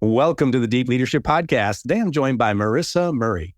Welcome to the Deep Leadership Podcast. Today I'm joined by Marisa Murray.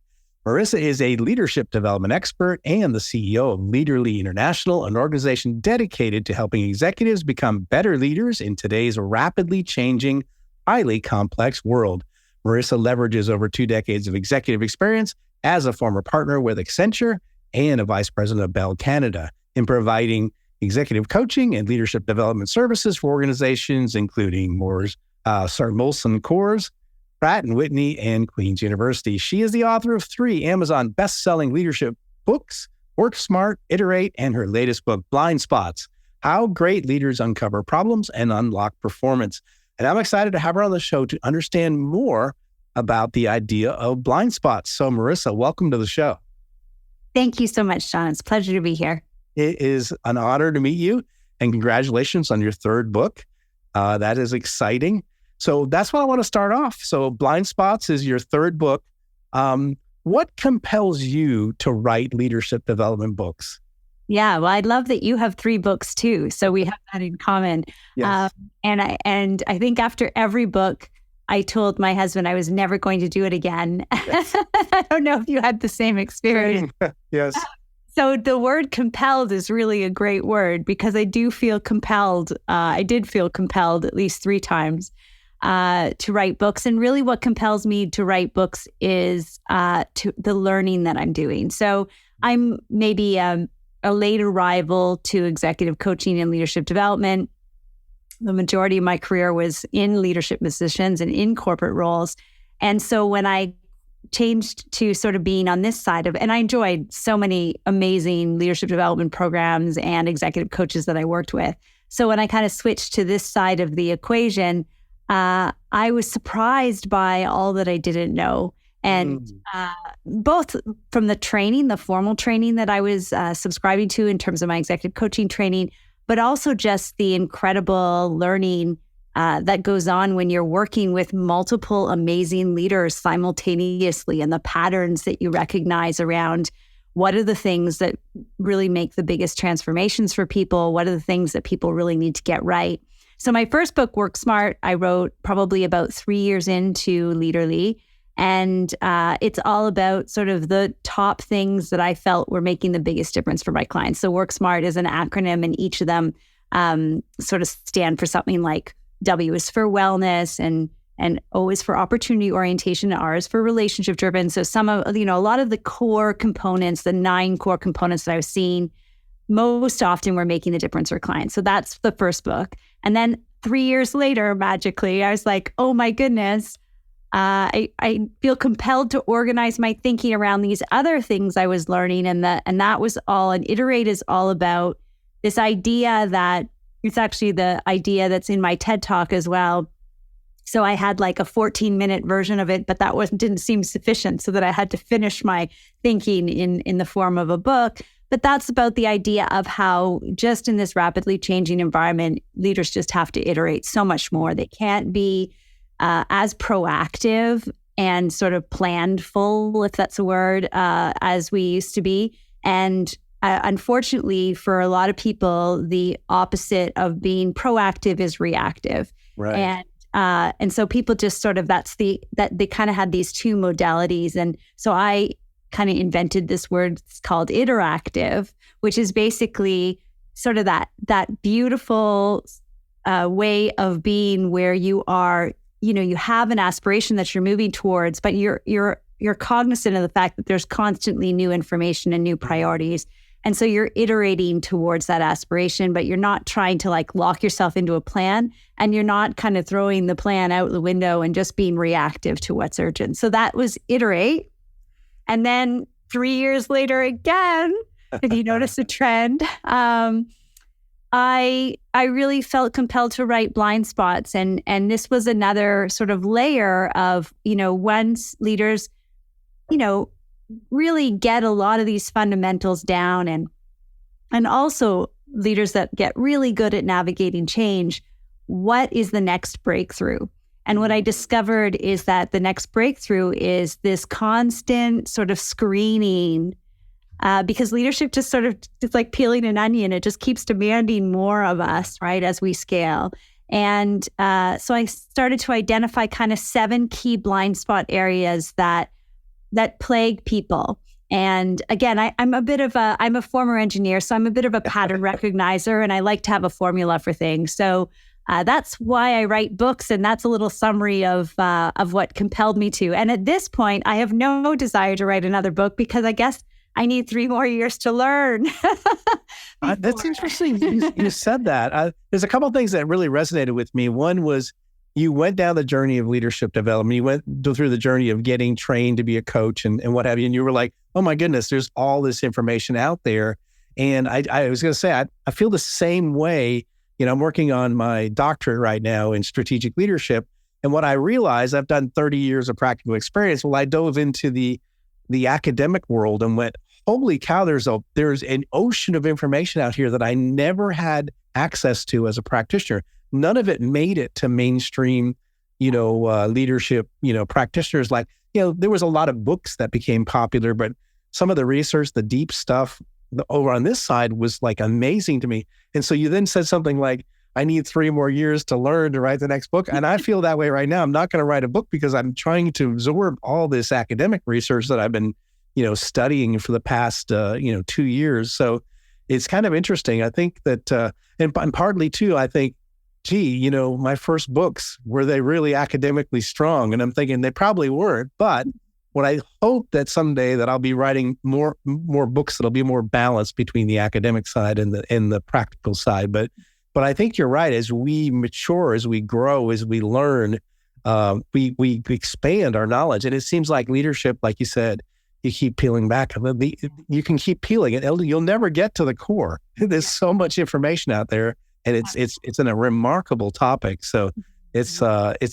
Marisa is a leadership development expert and the CEO of Leaderly International, an organization dedicated to helping executives become better leaders in today's rapidly changing, highly complex world. Marisa leverages over 2 decades of executive experience as a former partner with Accenture and a vice president of Bell Canada in providing executive coaching and leadership development services for organizations including Molson Coors, Pratt & Whitney, and Queen's University. She is the author of 3 Amazon best-selling leadership books, Work Smart, Iterate, and her latest book, Blind Spots, How Great Leaders Uncover Problems and Unlock Performance. And I'm excited to have her on the show to understand more about the idea of blind spots. So Marisa, welcome to the show. Thank you so much, John. It's a pleasure to be here. It is an honor to meet you, and congratulations on your 3rd book. That is exciting. So that's what I want to start off. So Blind Spots is your 3rd book. What compels you to write leadership development books? Yeah, well, I love that you have 3 books too. So we have that in common. Yes. And I think after every book, I told my husband I was never going to do it again. Yes. I don't know if you had the same experience. Yes. So the word compelled is really a great word because I do feel compelled. I did feel compelled at least 3 times to write books. And really what compels me to write books is to the learning that I'm doing. So I'm maybe a late arrival to executive coaching and leadership development. The majority of my career was in leadership positions and in corporate roles. And so when I changed to sort of being on this side of, and I enjoyed so many amazing leadership development programs and executive coaches that I worked with. So when I kind of switched to this side of the equation, I was surprised by all that I didn't know. And both from the training, the formal training that I was subscribing to in terms of my executive coaching training, but also just the incredible learning that goes on when you're working with multiple amazing leaders simultaneously, and the patterns that you recognize around what are the things that really make the biggest transformations for people, what are the things that people really need to get right. So my first book, Work Smart, I wrote probably about 3 years into Leaderly. And it's all about sort of the top things that I felt were making the biggest difference for my clients. So Work Smart is an acronym, and each of them sort of stand for something like W is for wellness, and O is for opportunity orientation, and R is for relationship driven. So some of, a lot of the core components, the 9 core components that I was seeing most often were making the difference for clients. So that's the first book. And then 3 years later, magically, I was like, oh my goodness, I feel compelled to organize my thinking around these other things I was learning. And that was all, and Iterate is all about this idea that it's actually the idea that's in my TED Talk as well. So I had like a 14-minute version of it, but that didn't seem sufficient, so that I had to finish my thinking in the form of a book. But that's about the idea of how just in this rapidly changing environment, leaders just have to iterate so much more. They can't be as proactive and sort of planful, if that's a word, as we used to be. And unfortunately, for a lot of people, the opposite of being proactive is reactive. Right. And so people just sort of, that they kind of had these 2 modalities. And so I kind of invented this word called interactive, which is basically sort of that beautiful way of being where you are, you have an aspiration that you're moving towards, but you're cognizant of the fact that there's constantly new information and new priorities. And so you're iterating towards that aspiration, but you're not trying to like lock yourself into a plan, and you're not kind of throwing the plan out the window and just being reactive to what's urgent. So that was Iterate. And then 3 years later again, if you notice a trend, I really felt compelled to write Blind Spots. And this was another sort of layer of, once leaders, really get a lot of these fundamentals down, and also leaders that get really good at navigating change, what is the next breakthrough? And what I discovered is that the next breakthrough is this constant sort of screening, because leadership just sort of, it's like peeling an onion. It just keeps demanding more of us, right, as we scale. And so I started to identify kind of 7 key blind spot areas that plague people. And again, I'm a former engineer, so I'm a bit of a pattern recognizer, and I like to have a formula for things. So that's why I write books, and that's a little summary of what compelled me to. And at this point, I have no desire to write another book because I guess I need 3 more years to learn. That's interesting. You said that. There's a couple of things that really resonated with me. One was you went down the journey of leadership development. You went through the journey of getting trained to be a coach and what have you. And you were like, oh my goodness, there's all this information out there. And I was going to say, I feel the same way. I'm working on my doctorate right now in strategic leadership. And what I realized, I've done 30 years of practical experience. Well, I dove into the academic world and went, holy cow, there's an ocean of information out here that I never had access to as a practitioner. None of it made it to mainstream, leadership, practitioners. Like, there was a lot of books that became popular, but some of the research, the deep stuff over on this side was like amazing to me. And so you then said something like, I need 3 more years to learn to write the next book. And I feel that way right now. I'm not going to write a book because I'm trying to absorb all this academic research that I've been, studying for the past, 2 years. So it's kind of interesting. I think that, and partly too, I think, gee, my first books, were they really academically strong? And I'm thinking they probably weren't, but what I hope that someday that I'll be writing more books that'll be more balanced between the academic side and the practical side. But I think you're right. As we mature, as we grow, as we learn, we expand our knowledge. And it seems like leadership, like you said, you keep peeling back. You can keep peeling it. You'll never get to the core. There's so much information out there, and it's a remarkable topic. So it's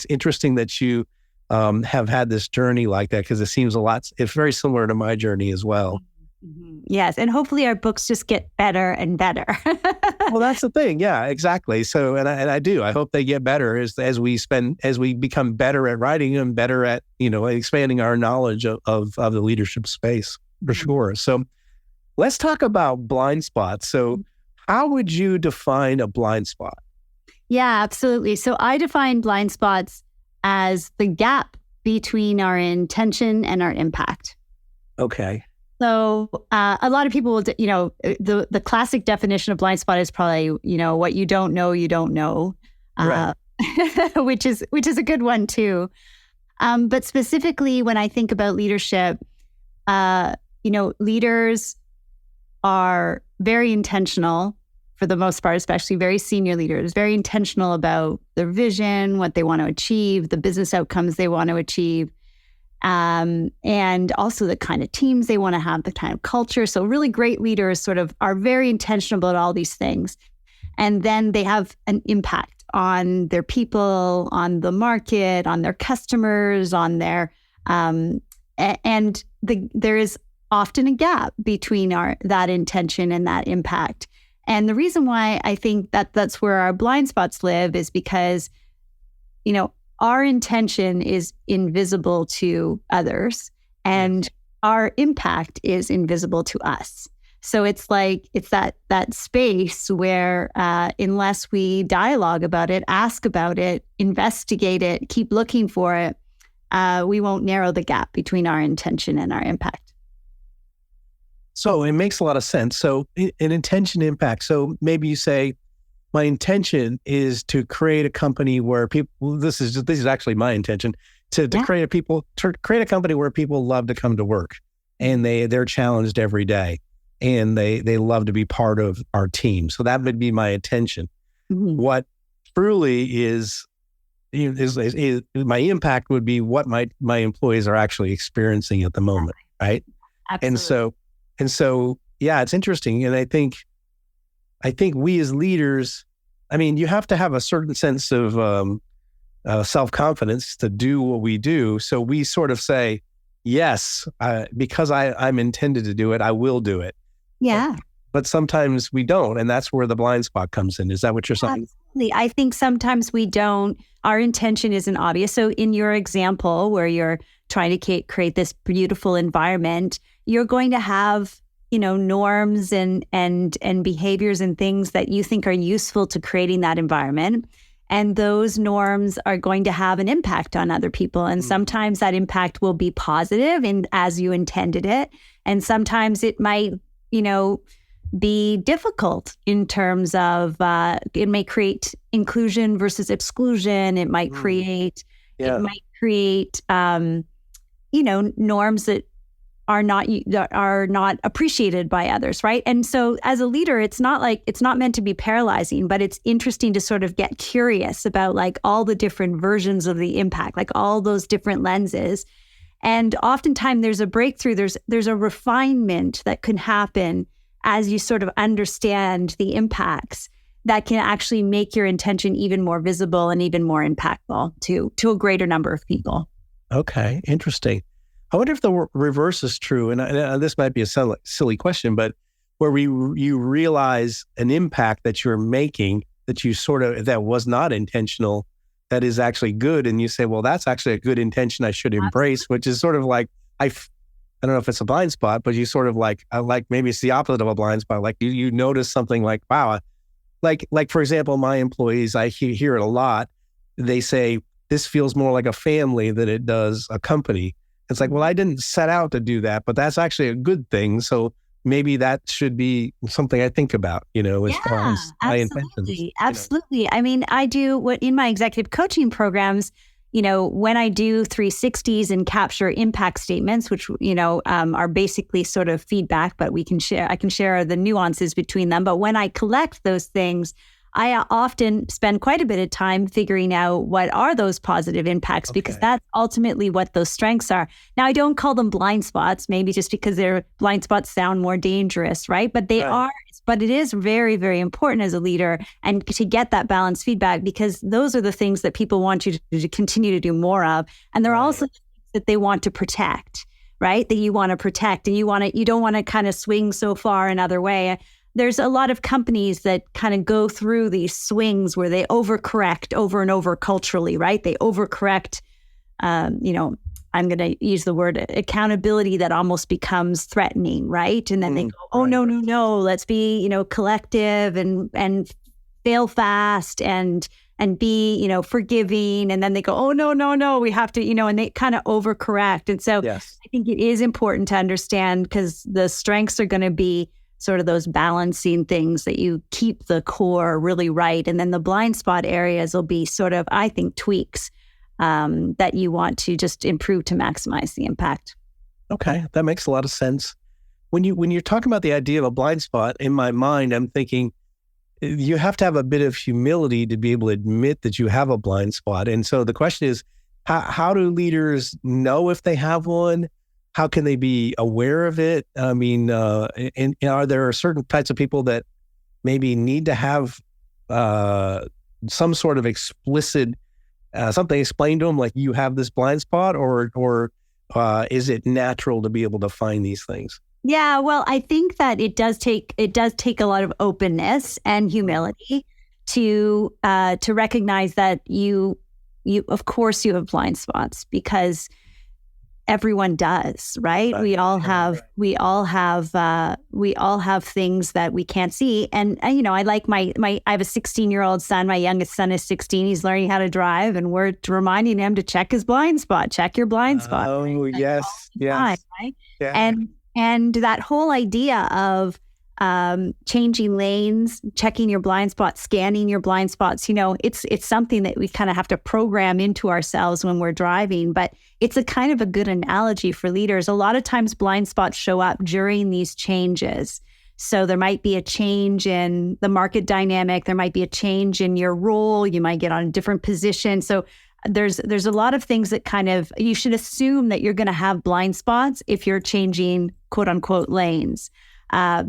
interesting that you have had this journey like that, because it seems it's very similar to my journey as well. Mm-hmm. Yes. And hopefully our books just get better and better. Well, that's the thing. Yeah, exactly. So, and I do, I hope they get better as we become better at writing and better at, expanding our knowledge of the leadership space for sure. So let's talk about blind spots. So how would you define a blind spot? Yeah, absolutely. So I define blind spots as the gap between our intention and our impact. Okay. So a lot of people will, the classic definition of blind spot is probably, what you don't know, right. which is a good one too. But specifically when I think about leadership, leaders are very intentional for the most part, especially very senior leaders, very intentional about their vision, what they want to achieve, the business outcomes they want to achieve. And also the kind of teams they want to have, the kind of culture. So really great leaders sort of are very intentional about all these things. And then they have an impact on their people, on the market, on their customers, on their, there is often a gap between that intention and that impact. And the reason why I think that's where our blind spots live is because, our intention is invisible to others and our impact is invisible to us. So it's that space where unless we dialogue about it, ask about it, investigate it, keep looking for it, we won't narrow the gap between our intention and our impact. So it makes a lot of sense. So an intention impact. So maybe you say, my intention is to create a company where people, this is actually my intention, to create a company where people love to come to work and they're challenged every day and they love to be part of our team. So that would be my intention. Mm-hmm. What truly is my impact would be what my employees are actually experiencing at the moment. Right. Absolutely. And so, yeah, it's interesting. And I think we as leaders, you have to have a certain sense of self-confidence to do what we do. So we sort of say, yes, because I'm intended to do it, I will do it. Yeah. But sometimes we don't. And that's where the blind spot comes in. Is that what you're saying? Absolutely. I think sometimes we don't. Our intention isn't obvious. So in your example where you're trying to create this beautiful environment, you're going to have norms and behaviors and things that you think are useful to creating that environment. And those norms are going to have an impact on other people. And sometimes that impact will be positive and as you intended it. And sometimes it might, be difficult in terms of it may create inclusion versus exclusion. It might create norms that are not appreciated by others, right? And so as a leader, it's not meant to be paralyzing, but it's interesting to sort of get curious about like all the different versions of the impact, like all those different lenses. And oftentimes there's a breakthrough, there's a refinement that can happen as you sort of understand the impacts that can actually make your intention even more visible and even more impactful to a greater number of people. Okay, interesting. I wonder if the reverse is true. And this might be a silly question, but where you realize an impact that you're making that was not intentional, that is actually good. And you say, well, that's actually a good intention I should embrace, which is sort of like, I don't know if it's a blind spot, but you sort of like maybe it's the opposite of a blind spot. Like you notice something like, wow, like for example, my employees, I hear it a lot. They say, this feels more like a family than it does a company. It's like, well, I didn't set out to do that, but that's actually a good thing. So maybe that should be something I think about, as far as my intentions. Absolutely. I mean, I do what in my executive coaching programs, when I do 360s and capture impact statements, which, are basically sort of feedback, but I can share the nuances between them. But when I collect those things, I often spend quite a bit of time figuring out what are those positive impacts, because that's ultimately what those strengths are. Now, I don't call them blind spots, maybe just because their blind spots sound more dangerous, right? But they are, but it is very, very important as a leader and to get that balanced feedback, because those are the things that people want you to continue to do more of. And they're also things that they want to protect, right? That you want to protect and you don't want to kind of swing so far another way. There's a lot of companies that kind of go through these swings where they overcorrect over and over culturally, right? They overcorrect, I'm going to use the word accountability that almost becomes threatening, right? And then they go, oh, no, let's be, collective and fail fast and be, forgiving. And then they go, oh, no, we have to, and they kind of overcorrect. And so I think it is important to understand, because the strengths are going to be sort of those balancing things that you keep the core really right. And then the blind spot areas will be sort of, I think, tweaks that you want to just improve to maximize the impact. Okay, that makes a lot of sense. When you're talking about the idea of a blind spot, in my mind, I'm thinking you have to have a bit of humility to be able to admit that you have a blind spot. And so the question is, how do leaders know if they have one? How can they be aware of it? I mean, and are there certain types of people that maybe need to have some sort of explicit something explained to them, like you have this blind spot, or is it natural to be able to find these things? Yeah, well, I think that it does take a lot of openness and humility to recognize that you of course you have blind spots, because everyone does, right? We all have things that we can't see. And I like I have a 16-year-old son. My youngest son is 16. He's learning how to drive, and we're reminding him to check his blind spot, check your blind spot. Oh, right? yes. Time, right? Yeah. And that whole idea of changing lanes, checking your blind spots, scanning your blind spots, it's something that we kind of have to program into ourselves when we're driving. But it's a kind of a good analogy for leaders. A lot of times blind spots show up during these changes. So there might be a change in the market dynamic. There might be a change in your role. You might get on a different position. So there's a lot of things that kind of, you should assume that you're going to have blind spots if you're changing quote unquote lanes.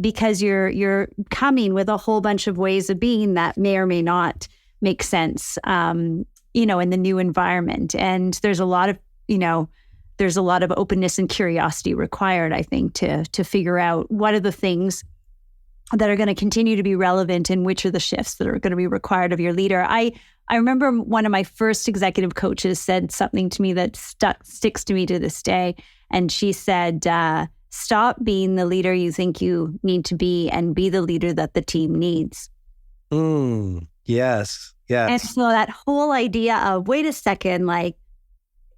Because you're coming with a whole bunch of ways of being that may or may not make sense, in the new environment. And there's a lot of openness and curiosity required, I think, to figure out what are the things that are going to continue to be relevant and which are the shifts that are going to be required of your leader. I remember one of my first executive coaches said something to me that sticks to me to this day. And she said, stop being the leader you think you need to be and be the leader that the team needs. Yes. And Yes. so that whole idea of, wait a second, like,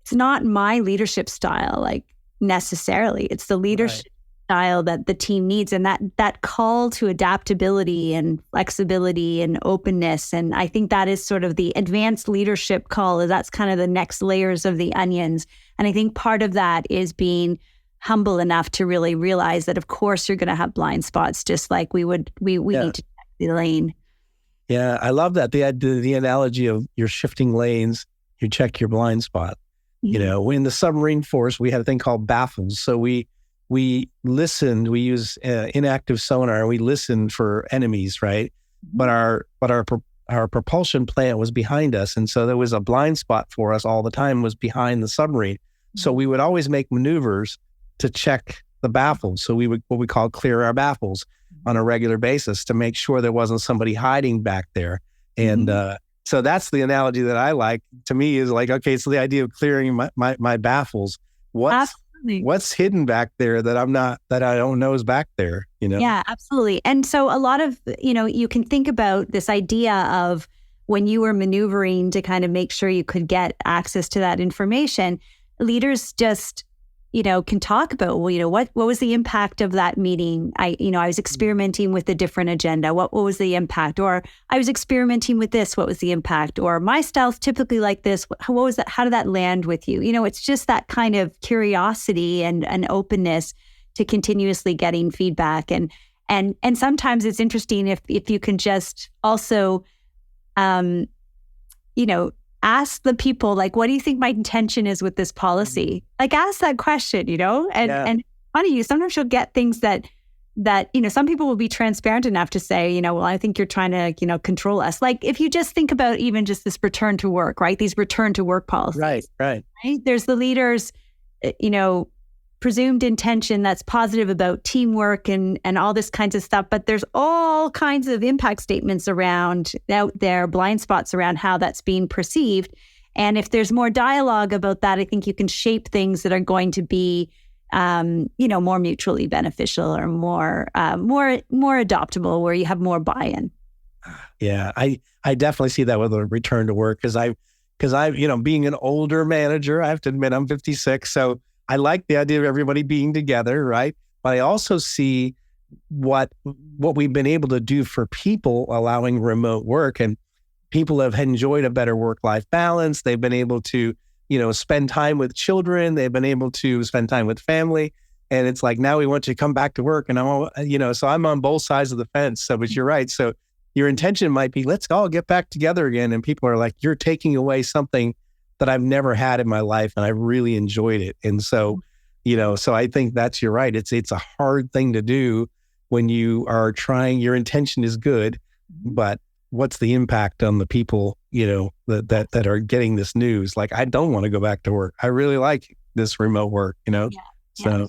it's not my leadership style, like necessarily. It's the leadership style that the team needs. And that call to adaptability and flexibility and openness. And I think that is sort of the advanced leadership call. That's kind of the next layers of the onions. And I think part of that is being humble enough to really realize that, of course, you're going to have blind spots, just like we need to check the lane. Yeah, I love that. The analogy of you're shifting lanes, you check your blind spot. You know, in the submarine force, we had a thing called baffles. So we listened. We use inactive sonar. We listened for enemies, right? But our propulsion plant was behind us, and so there was a blind spot for us all the time. Was behind the submarine. So we would always make maneuvers to check the baffles. So we would what we call clear our baffles on a regular basis to make sure there wasn't somebody hiding back there. And so that's the analogy that I like. To me, is like, okay, so the idea of clearing my baffles. What's hidden back there that I don't know is back there, you know? Yeah, absolutely. And so a lot of, you can think about this idea of when you were maneuvering to kind of make sure you could get access to that information, leaders just, can talk about, well, what was the impact of that meeting? I was experimenting with a different agenda. What was the impact? Or I was experimenting with this. What was the impact? Or my style's typically like this. What was that? How did that land with you? It's just that kind of curiosity and openness to continuously getting feedback. And sometimes it's interesting if you can just also, ask the people, like, what do you think my intention is with this policy? Like, ask that question, and funny, sometimes you'll get things that, some people will be transparent enough to say, well, I think you're trying to, control us. Like, if you just think about even just this return to work, right? These return to work policies. Right. There's the leaders, presumed intention that's positive about teamwork and all this kinds of stuff. But there's all kinds of impact statements around out there, blind spots around how that's being perceived. And if there's more dialogue about that, I think you can shape things that are going to be, more mutually beneficial or more adoptable, where you have more buy-in. Yeah, I definitely see that with a return to work because I being an older manager, I have to admit I'm 56, so I like the idea of everybody being together, right? But I also see what we've been able to do for people allowing remote work, and people have enjoyed a better work-life balance. They've been able to, spend time with children. They've been able to spend time with family. And it's like, now we want you to come back to work. And so I'm on both sides of the fence. So, but you're right. So your intention might be, let's all get back together again. And people are like, you're taking away something that I've never had in my life, and I really enjoyed it. And so, so I think you're right. It's a hard thing to do when you are trying. Your intention is good, but what's the impact on the people, that are getting this news? Like, I don't want to go back to work. I really like this remote work, So. Yeah.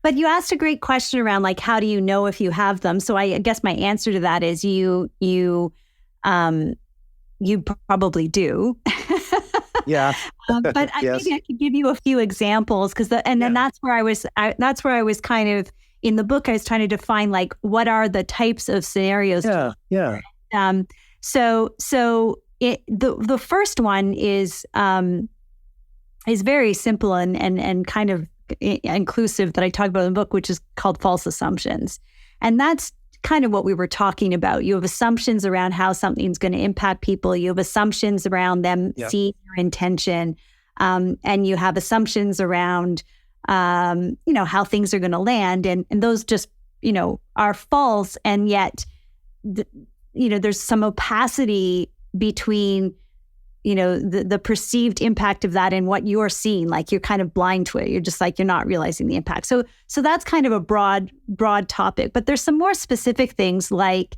But you asked a great question around, like, how do you know if you have them? So I guess my answer to that is you probably do. Yeah. But maybe I could give you a few examples then that's where I was kind of in the book. I was trying to define, like, what are the types of scenarios. Yeah. So the first one is very simple and kind of inclusive that I talk about in the book, which is called false assumptions, and that's kind of what we were talking about. You have assumptions around how something's going to impact people. You have assumptions around them seeing your intention. And you have assumptions around, how things are going to land. And those just, are false. And yet, there's some opacity between, the perceived impact of that and what you're seeing. Like, you're kind of blind to it. You're just like, you're not realizing the impact. So that's kind of a broad topic, but there's some more specific things like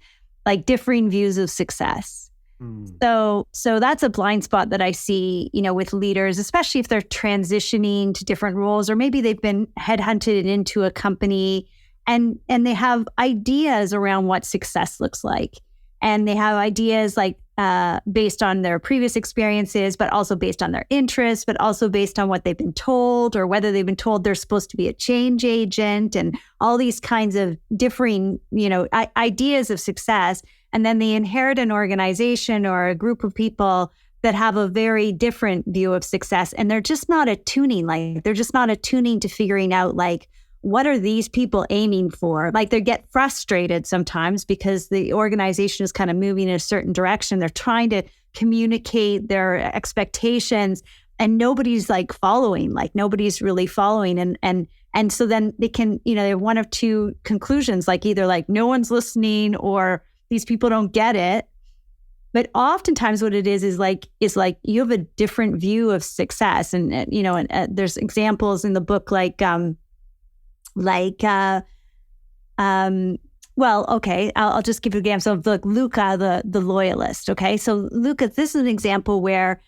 differing views of success. So that's a blind spot that I see, with leaders, especially if they're transitioning to different roles, or maybe they've been headhunted into a company and they have ideas around what success looks like. And they have ideas like based on their previous experiences, but also based on their interests, but also based on what they've been told, or whether they've been told they're supposed to be a change agent, and all these kinds of differing, ideas of success. And then they inherit an organization or a group of people that have a very different view of success. And they're just not attuning, to figuring out like, what are these people aiming for? Like they get frustrated sometimes because the organization is kind of moving in a certain direction. They're trying to communicate their expectations and nobody's like following, like nobody's really following. And so then they can, they have one of two conclusions, like either like no one's listening or these people don't get it. But oftentimes what it is like you have a different view of success. And there's examples in the book I'll just give you an example of Luca, the loyalist. Okay. So Luca, this is an example where,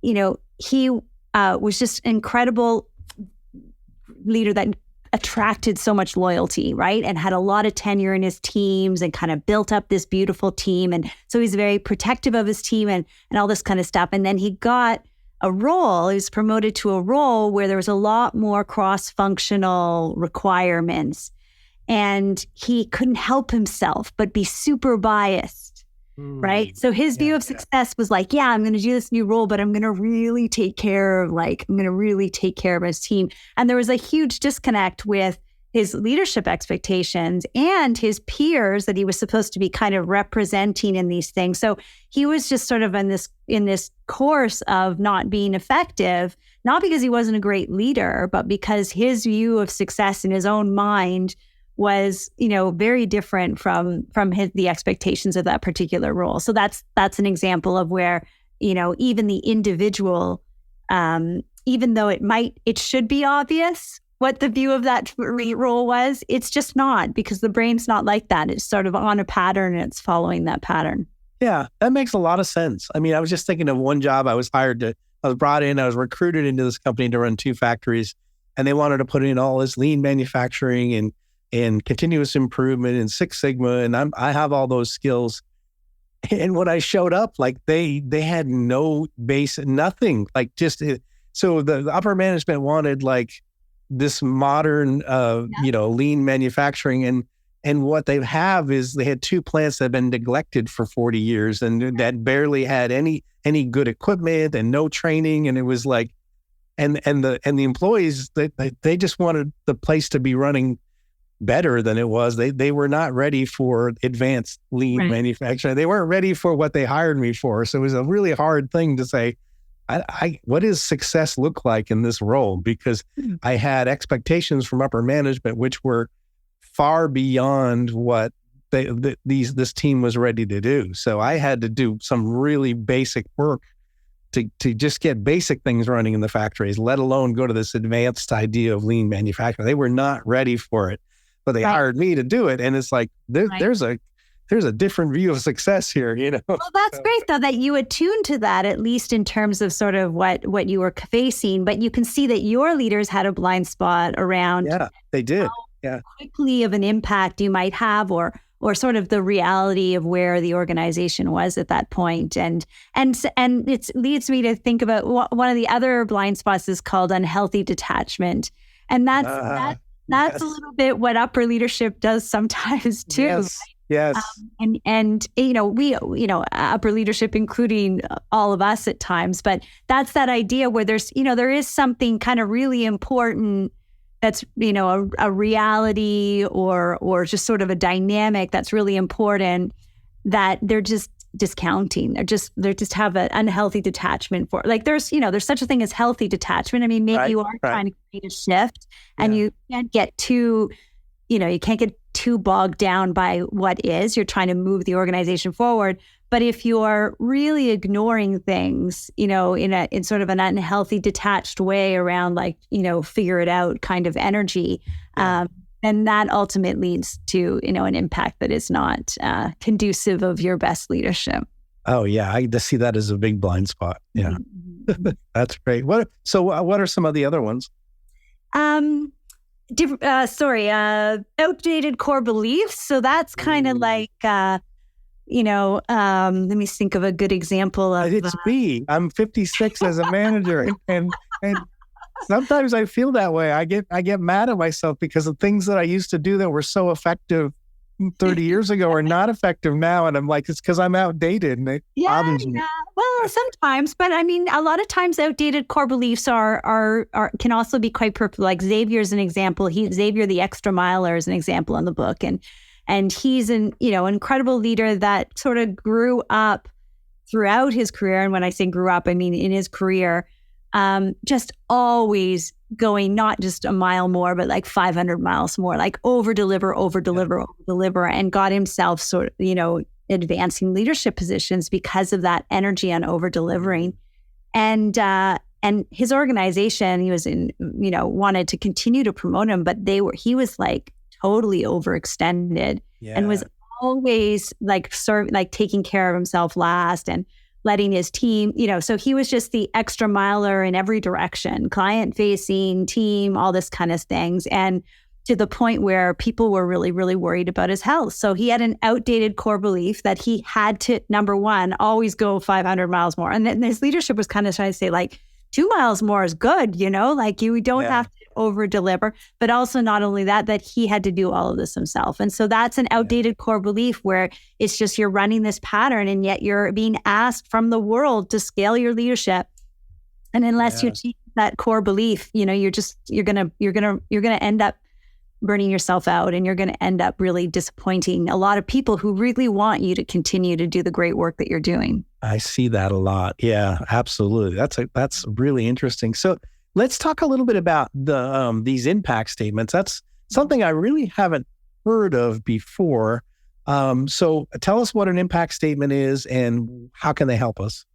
he was just an incredible leader that attracted so much loyalty, right? And had a lot of tenure in his teams and kind of built up this beautiful team. And so he's very protective of his team and all this kind of stuff. And then he got he was promoted to a role where there was a lot more cross-functional requirements. And he couldn't help himself but be super biased, right? So his view of success was like, yeah, I'm going to do this new role, but I'm going to really take care of his team. And there was a huge disconnect with his leadership expectations and his peers that he was supposed to be kind of representing in these things. So he was just sort of in this course of not being effective, not because he wasn't a great leader, but because his view of success in his own mind was, very different from the expectations of that particular role. So that's an example of where, even the individual, even though it should be obvious what the view of that role was, it's just not, because the brain's not like that. It's sort of on a pattern and it's following that pattern. Yeah, that makes a lot of sense. I mean, I was just thinking of one job I was brought in, I was recruited into this company to run 2 factories, and they wanted to put in all this lean manufacturing and continuous improvement and Six Sigma. And I have all those skills. And when I showed up, like they had no base, nothing, like just, so the upper management wanted like this modern, lean manufacturing. And what they have is they had 2 plants that have been neglected for 40 years and that barely had any good equipment and no training. And it was like, and the employees, they just wanted the place to be running better than it was. They were not ready for advanced lean manufacturing. They weren't ready for what they hired me for. So it was a really hard thing to say, what does success look like in this role? Because I had expectations from upper management, which were far beyond what this team was ready to do. So I had to do some really basic work to just get basic things running in the factories, let alone go to this advanced idea of lean manufacturing. They were not ready for it, but they hired me to do it. And it's like, there's a different view of success here, Well, that's great though, that you attuned to that, at least in terms of sort of what you were facing, but you can see that your leaders had a blind spot around. Yeah, they did. Quickly of an impact you might have, or sort of the reality of where the organization was at that point. And it leads me to think about one of the other blind spots is called unhealthy detachment. And that's a little bit what upper leadership does sometimes too. Yes. We upper leadership, including all of us at times, but that's that idea where there is something kind of really important that's, a reality or just sort of a dynamic that's really important that they're just discounting. They just have an unhealthy detachment for. Like there's such a thing as healthy detachment. I mean, maybe you are trying to create a shift and you can't get too bogged down by what is. You're trying to move the organization forward. But if you're really ignoring things, in sort of an unhealthy, detached way around figure it out kind of energy, then that ultimately leads to, an impact that is not conducive of your best leadership. Oh yeah, I just see that as a big blind spot. Yeah, that's great. What are some of the other ones? Outdated core beliefs. So that's kind of like, let me think of a good example of. It's me. I'm 56 as a manager, and sometimes I feel that way. I get mad at myself because of things that I used to do that were so effective 30 years ago are not effective now. And I'm like, it's because I'm outdated and it bothers me. Yeah. Well, sometimes, but I mean, a lot of times outdated core beliefs are can also be quite purposeful. Like Xavier's an example. Xavier the extra miler is an example in the book. And he's an incredible leader that sort of grew up throughout his career. And when I say grew up, I mean in his career, just always going not just a mile more, but like 500 miles more, like over deliver, and got himself sort of, advancing leadership positions because of that energy on over delivering. And his organization, he was wanted to continue to promote him, but he was like totally overextended and was always like taking care of himself last and letting his team, so he was just the extra miler in every direction, client facing, team, all this kind of things. And to the point where people were really, really worried about his health. So he had an outdated core belief that he had to, number one, always go 500 miles more. And then his leadership was kind of trying to say like 2 miles more is good, like you don't have to over deliver, but also not only that he had to do all of this himself. And so that's an outdated core belief where it's just you're running this pattern and yet you're being asked from the world to scale your leadership. And unless you change that core belief, you're going to end up burning yourself out and you're going to end up really disappointing a lot of people who really want you to continue to do the great work that you're doing. I see that a lot. Yeah, absolutely. That's really interesting. So let's talk a little bit about these impact statements. That's something I really haven't heard of before. So tell us what an impact statement is and how can they help us?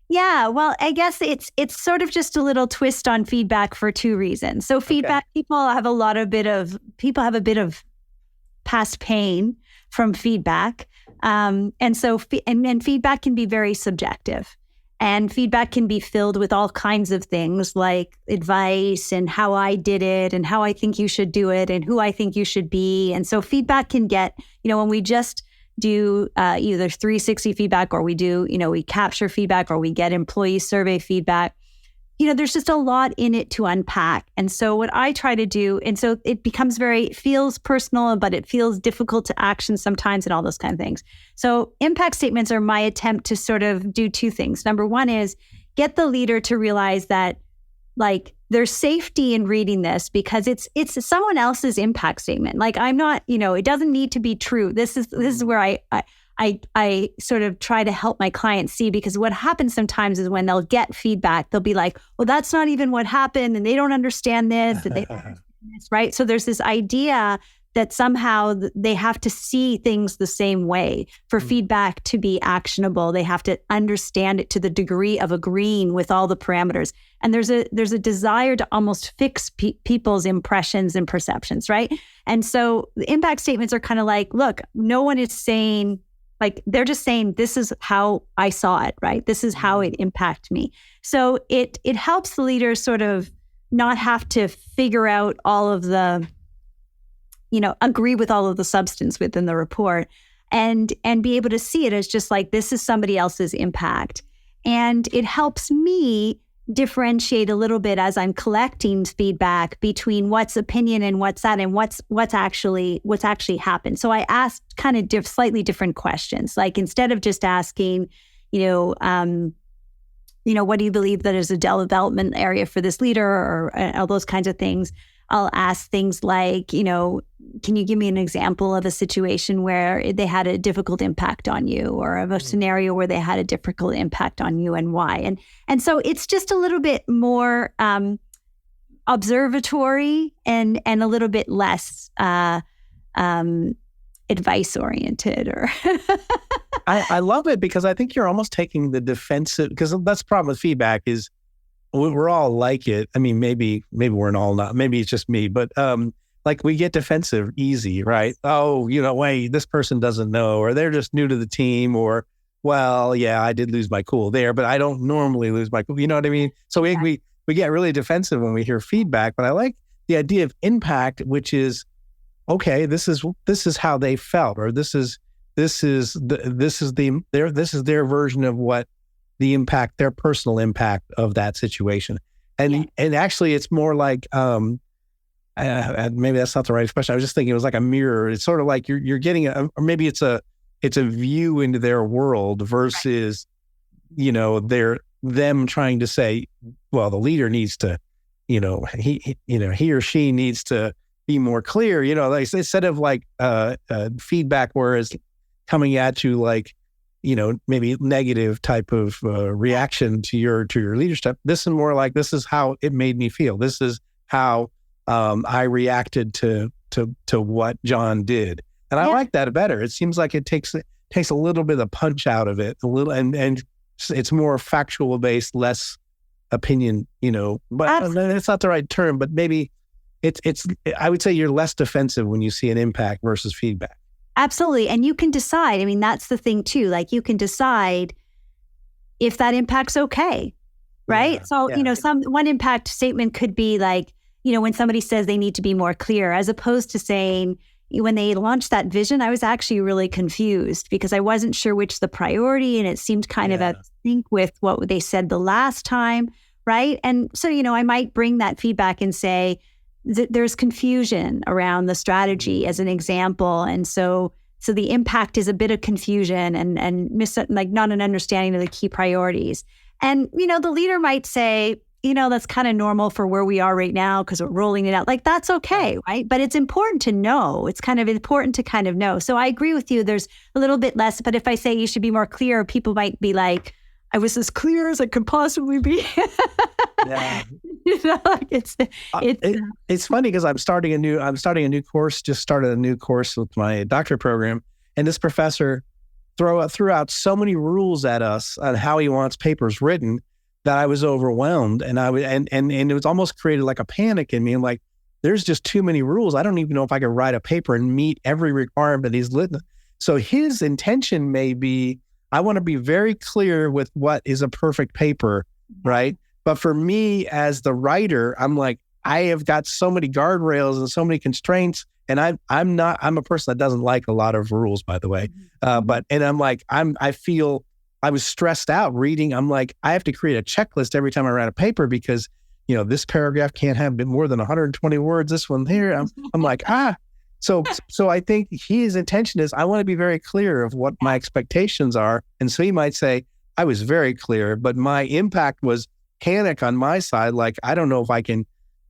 Yeah, well, I guess it's sort of just a little twist on feedback for two reasons. So feedback, people have a bit of past pain from feedback. And feedback can be very subjective. And feedback can be filled with all kinds of things like advice and how I did it and how I think you should do it and who I think you should be. And so feedback can get, when we just do either 360 feedback or we capture feedback or we get employee survey feedback, there's just a lot in it to unpack. And so what I try to do, and so it feels personal, but it feels difficult to action sometimes and all those kind of things. So impact statements are my attempt to sort of do two things. Number one is get the leader to realize that like there's safety in reading this because it's someone else's impact statement. Like I'm not, it doesn't need to be true. This is where I sort of try to help my clients see, because what happens sometimes is when they'll get feedback, they'll be like, well, that's not even what happened. And they don't understand this, and they don't understand this, right? So there's this idea that somehow they have to see things the same way for feedback to be actionable. They have to understand it to the degree of agreeing with all the parameters. And there's a desire to almost fix people's impressions and perceptions, right? And so the impact statements are kind of like, look, no one is saying, like, they're just saying, this is how I saw it, right? This is how it impacted me. So it helps the leaders sort of not have to figure out all of the, agree with all of the substance within the report and be able to see it as just like, this is somebody else's impact. And it helps me differentiate a little bit as I'm collecting feedback between what's opinion and what's that and what's actually happened. So I asked kind of slightly different questions. Like instead of just asking, what do you believe that is a development area for this leader or all those kinds of things, I'll ask things like, can you give me an example of a situation where they had a difficult impact on you, or of a scenario where they had a difficult impact on you and why? And so it's just a little bit more observatory and a little bit less advice oriented. Or I love it because I think you're almost taking the defensive, because that's the problem with feedback is we're all like it. I mean, maybe we're all not. Maybe it's just me, but like we get defensive easy, right? Oh, wait, this person doesn't know, or they're just new to the team, or well, yeah, I did lose my cool there, but I don't normally lose my cool. You know what I mean? So we get really defensive when we hear feedback. But I like the idea of impact, which is okay. This is how they felt, or this is their version of what the impact, their personal impact of that situation. And actually it's more like, maybe that's not the right expression. I was just thinking it was like a mirror. It's sort of like you're getting or maybe it's a view into their world versus, them trying to say, well, the leader needs to, he or she needs to be more clear, like instead of like feedback where it's coming at you like, maybe negative type of reaction to your leadership. This is more like, this is how it made me feel. This is how I reacted to what John did. And I like that better. It seems like it takes a little bit of punch out of it, and it's more factual based, less opinion, but it's not the right term, but maybe it's I would say you're less defensive when you see an impact versus feedback. Absolutely. And you can decide. I mean, that's the thing too. Like you can decide if that impact's okay, right? One impact statement could be like, when somebody says they need to be more clear, as opposed to saying, when they launched that vision, I was actually really confused because I wasn't sure which the priority, and it seemed kind of out of sync with what they said the last time, right? And so, I might bring that feedback and say, there's confusion around the strategy as an example. And so the impact is a bit of confusion and not an understanding of the key priorities. And, the leader might say, that's kind of normal for where we are right now because we're rolling it out. Like, that's okay, right? But it's important to know. It's kind of important to kind of know. So I agree with you. There's a little bit less, but if I say you should be more clear, people might be like, I was as clear as I could possibly be. Yeah. It's funny because I'm starting a new course, just started a new course with my doctorate program. And this professor threw out so many rules at us on how he wants papers written that I was overwhelmed. And and it was almost created like a panic in me. I'm like, there's just too many rules. I don't even know if I could write a paper and meet every requirement he's written. So his intention may be, I want to be very clear with what is a perfect paper, right? But for me as the writer, I'm like, I have got so many guardrails and so many constraints, and I'm a person that doesn't like a lot of rules, by the way. I feel I was stressed out reading. I'm like, I have to create a checklist every time I write a paper because, this paragraph can't have more than 120 words. This one here, I'm like, So I think his intention is, I want to be very clear of what my expectations are. And so he might say, I was very clear, but my impact was panic on my side. Like, I don't know if I can,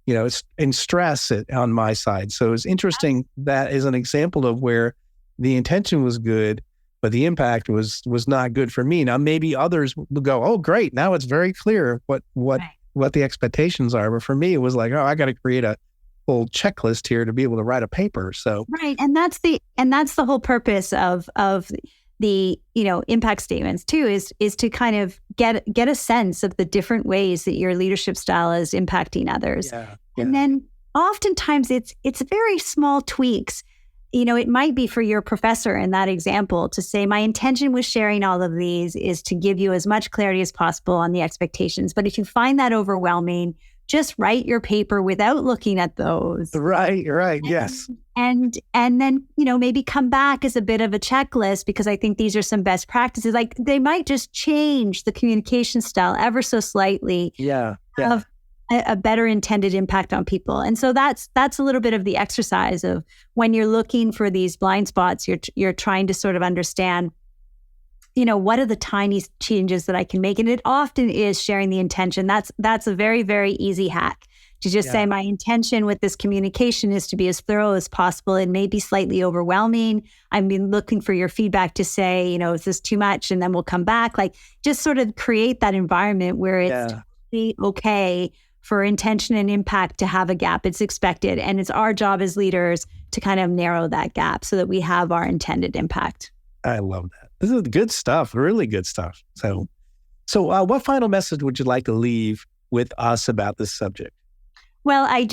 and stress it on my side. So it's interesting. That is an example of where the intention was good, but the impact was not good for me. Now, maybe others will go, oh, great. Now it's very clear what the expectations are. But for me, it was like, oh, I got to create a whole checklist here to be able to write a paper. So right, and that's the whole purpose of the impact statements too, is to kind of get a sense of the different ways that your leadership style is impacting others. And then oftentimes it's very small tweaks. It might be for your professor in that example to say, my intention with sharing all of these is to give you as much clarity as possible on the expectations. But if you find that overwhelming, just write your paper without looking at those. Right. Yes. And then, maybe come back as a bit of a checklist, because I think these are some best practices. Like, they might just change the communication style ever so slightly. Of a better intended impact on people. And so that's a little bit of the exercise of when you're looking for these blind spots, you're trying to sort of understand, what are the tiny changes that I can make? And it often is sharing the intention. That's a very, very easy hack to just say, my intention with this communication is to be as thorough as possible. It may be slightly overwhelming. I've been looking for your feedback to say, is this too much? And then we'll come back. Like, just sort of create that environment where it's totally okay for intention and impact to have a gap. It's expected. And it's our job as leaders to kind of narrow that gap so that we have our intended impact. I love that. This is good stuff, really good stuff. So what final message would you like to leave with us about this subject? Well, I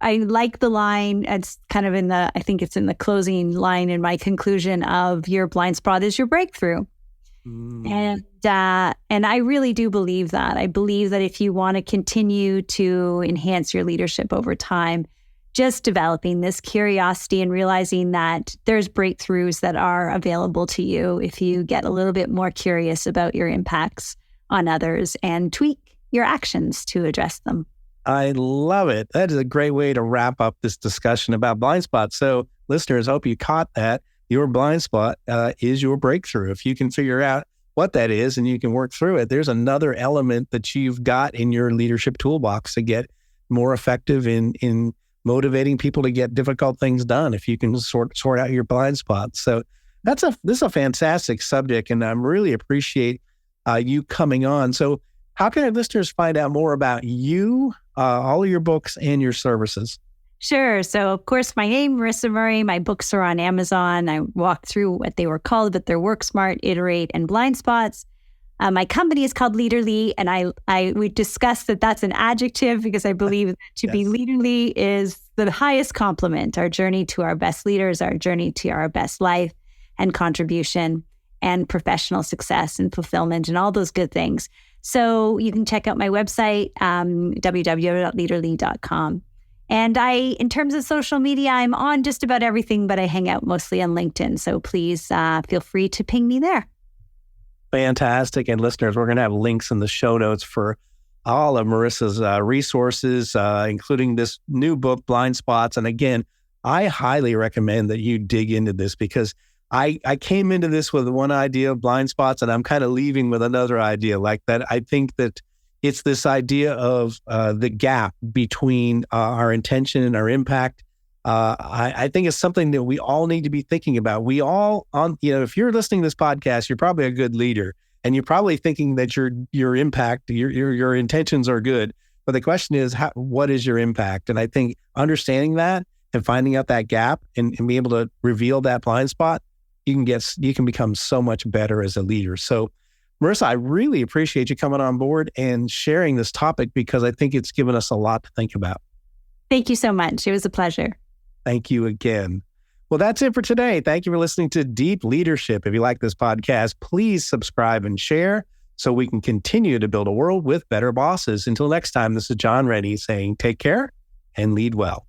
like the line. It's kind of I think it's in the closing line in my conclusion of, your blind spot is your breakthrough. And I really do believe that. I believe that if you want to continue to enhance your leadership over time, just developing this curiosity and realizing that there's breakthroughs that are available to you if you get a little bit more curious about your impacts on others and tweak your actions to address them. I love it. That is a great way to wrap up this discussion about blind spots. So listeners, hope you caught that. Your blind spot is your breakthrough. If you can figure out what that is and you can work through it, there's another element that you've got in your leadership toolbox to get more effective in motivating people to get difficult things done if you can sort out your blind spots. So this is a fantastic subject, and I really appreciate you coming on. So how can our listeners find out more about you, all of your books and your services? Sure. So, of course, my name, Marisa Murray. My books are on Amazon. I walk through what they were called, but they're Work Smart, Iterate, and Blind Spots. My company is called Leaderly, and we discussed that that's an adjective because I believe that to be leaderly is the highest compliment. Our journey to our best leaders, our journey to our best life and contribution and professional success and fulfillment and all those good things. So you can check out my website, www.leaderly.com. And in terms of social media, I'm on just about everything, but I hang out mostly on LinkedIn. So please feel free to ping me there. Fantastic. And listeners, we're going to have links in the show notes for all of Marisa's resources, including this new book, Blind Spots. And again, I highly recommend that you dig into this because I came into this with one idea of blind spots, and I'm kind of leaving with another idea like that. I think that it's this idea of the gap between our intention and our impact. I think it's something that we all need to be thinking about. We all, if you're listening to this podcast, you're probably a good leader, and you're probably thinking that your impact, your intentions are good. But the question is, what is your impact? And I think understanding that and finding out that gap and being able to reveal that blind spot, you can become so much better as a leader. So, Marisa, I really appreciate you coming on board and sharing this topic because I think it's given us a lot to think about. Thank you so much. It was a pleasure. Thank you again. Well, that's it for today. Thank you for listening to Deep Leadership. If you like this podcast, please subscribe and share so we can continue to build a world with better bosses. Until next time, this is John Reddy saying take care and lead well.